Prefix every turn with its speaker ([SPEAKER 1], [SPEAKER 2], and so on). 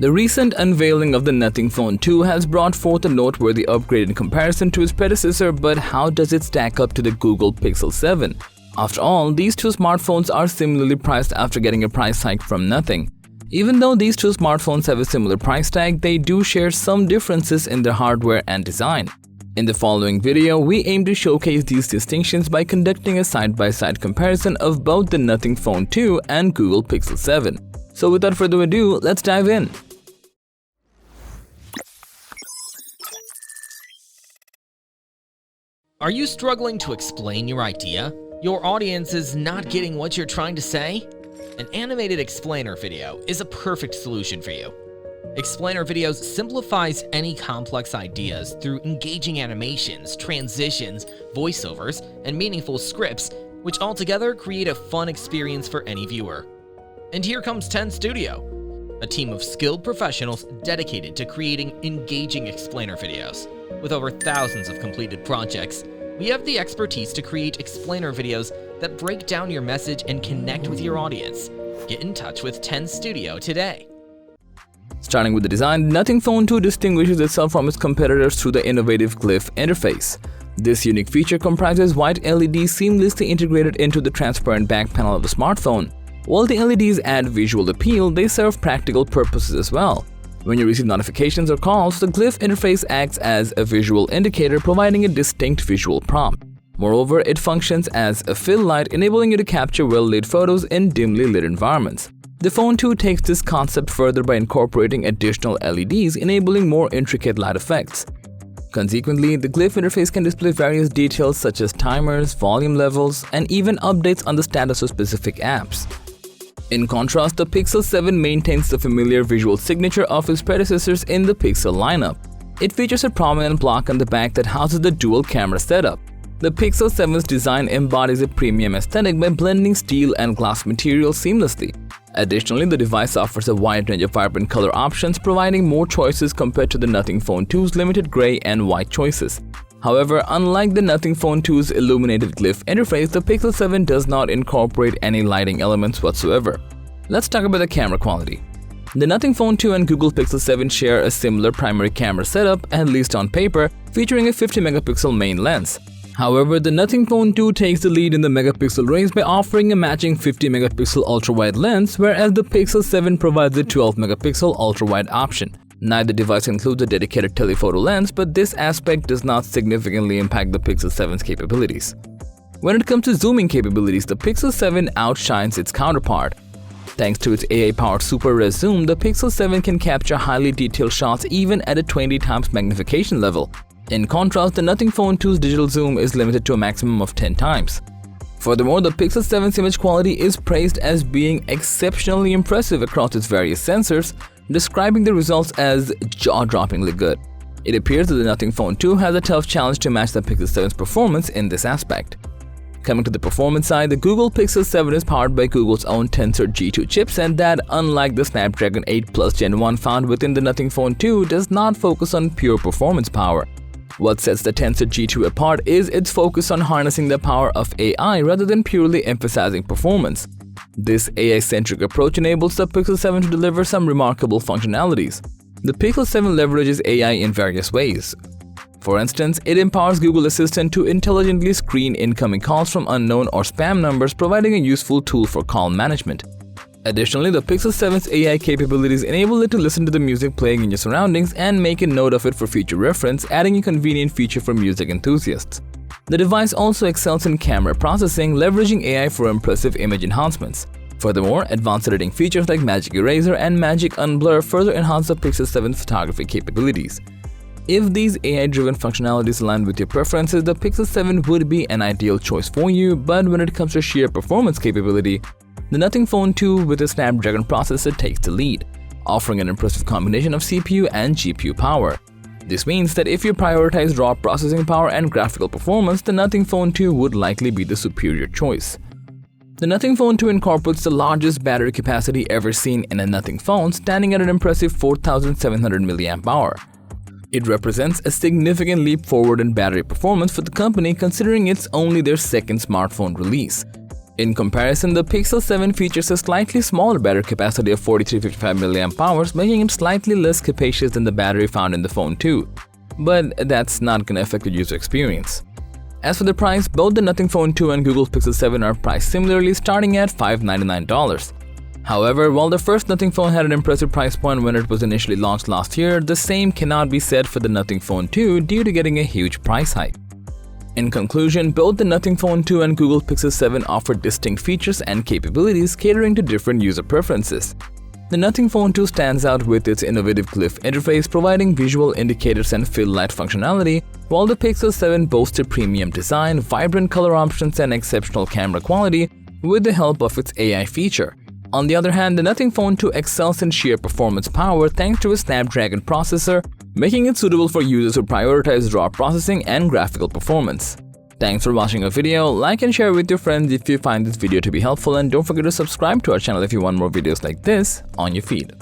[SPEAKER 1] The recent unveiling of the Nothing Phone 2 has brought forth a noteworthy upgrade in comparison to its predecessor, but how does it stack up to the Google Pixel 7? After all, these two smartphones are similarly priced after getting a price hike from Nothing. Even though these two smartphones have a similar price tag, they do share some differences in their hardware and design. In the following video, we aim to showcase these distinctions by conducting a side-by-side comparison of both the Nothing Phone 2 and Google Pixel 7. So without further ado, let's dive in.
[SPEAKER 2] Are you struggling to explain your idea? Your audience is not getting what you're trying to say? An animated explainer video is a perfect solution for you. Explainer videos simplifies any complex ideas through engaging animations, transitions, voiceovers, and meaningful scripts, which altogether create a fun experience for any viewer. And here comes 10 Studio, a team of skilled professionals dedicated to creating engaging explainer videos. With over thousands of completed projects, we have the expertise to create explainer videos that break down your message and connect with your audience. Get in touch with 10 Studio today.
[SPEAKER 1] Starting with the design, Nothing Phone 2 distinguishes itself from its competitors through the innovative Glyph interface. This unique feature comprises white LEDs seamlessly integrated into the transparent back panel of the smartphone. While the LEDs add visual appeal, they serve practical purposes as well. When you receive notifications or calls, the Glyph interface acts as a visual indicator, providing a distinct visual prompt. Moreover, it functions as a fill light, enabling you to capture well-lit photos in dimly lit environments. The Phone 2 takes this concept further by incorporating additional LEDs, enabling more intricate light effects. Consequently, the Glyph interface can display various details such as timers, volume levels, and even updates on the status of specific apps. In contrast, the Pixel 7 maintains the familiar visual signature of its predecessors in the Pixel lineup. It features a prominent block on the back that houses the dual camera setup. The Pixel 7's design embodies a premium aesthetic by blending steel and glass materials seamlessly. Additionally, the device offers a wide range of vibrant color options, providing more choices compared to the Nothing Phone 2's limited gray and white choices. However, unlike the Nothing Phone 2's illuminated Glyph interface, the Pixel 7 does not incorporate any lighting elements whatsoever. Let's talk about the camera quality. The Nothing Phone 2 and Google Pixel 7 share a similar primary camera setup, at least on paper, featuring a 50-megapixel main lens. However, the Nothing Phone 2 takes the lead in the megapixel race by offering a matching 50-megapixel ultra-wide lens, whereas the Pixel 7 provides a 12-megapixel ultra-wide option. Neither device includes a dedicated telephoto lens, but this aspect does not significantly impact the Pixel 7's capabilities. When it comes to zooming capabilities, the Pixel 7 outshines its counterpart. Thanks to its AI-powered Super Res Zoom, the Pixel 7 can capture highly detailed shots even at a 20 times magnification level. In contrast, the Nothing Phone 2's digital zoom is limited to a maximum of 10 times. Furthermore, the Pixel 7's image quality is praised as being exceptionally impressive across its various sensors, describing the results as jaw-droppingly good. It appears that the Nothing Phone 2 has a tough challenge to match the Pixel 7's performance in this aspect. Coming to the performance side, the Google Pixel 7 is powered by Google's own Tensor G2 chipset that, unlike the Snapdragon 8 Plus Gen 1 found within the Nothing Phone 2, does not focus on pure performance power. What sets the Tensor G2 apart is its focus on harnessing the power of AI rather than purely emphasizing performance. This AI-centric approach enables the Pixel 7 to deliver some remarkable functionalities. The Pixel 7 leverages AI in various ways. For instance, it empowers Google Assistant to intelligently screen incoming calls from unknown or spam numbers, providing a useful tool for call management. Additionally, the Pixel 7's AI capabilities enable it to listen to the music playing in your surroundings and make a note of it for future reference, adding a convenient feature for music enthusiasts. The device also excels in camera processing, leveraging AI for impressive image enhancements. Furthermore, advanced editing features like Magic Eraser and Magic Unblur further enhance the Pixel 7's photography capabilities. If these AI-driven functionalities align with your preferences, the Pixel 7 would be an ideal choice for you, but when it comes to sheer performance capability, the Nothing Phone 2 with a Snapdragon processor takes the lead, offering an impressive combination of CPU and GPU power. This means that if you prioritize raw processing power and graphical performance, the Nothing Phone 2 would likely be the superior choice. The Nothing Phone 2 incorporates the largest battery capacity ever seen in a Nothing phone, standing at an impressive 4,700 mAh. It represents a significant leap forward in battery performance for the company, considering it's only their second smartphone release. In comparison, the Pixel 7 features a slightly smaller battery capacity of 4355 mAh, making it slightly less capacious than the battery found in the Phone 2. But that's not gonna affect the user experience. As for the price, both the Nothing Phone 2 and Google Pixel 7 are priced similarly, starting at $599. However, while the first Nothing phone had an impressive price point when it was initially launched last year, the same cannot be said for the Nothing Phone 2 due to getting a huge price hike. In conclusion, both the Nothing Phone 2 and Google Pixel 7 offer distinct features and capabilities catering to different user preferences. The Nothing Phone 2 stands out with its innovative Glyph interface providing visual indicators and fill light functionality, while the Pixel 7 boasted premium design, vibrant color options, and exceptional camera quality with the help of its AI feature. On the other hand, the Nothing Phone 2 excels in sheer performance power thanks to its Snapdragon processor, making it suitable for users who prioritize raw processing and graphical performance. Thanks for watching our video. Like and share with your friends if you find this video to be helpful, and don't forget to subscribe to our channel if you want more videos like this on your feed.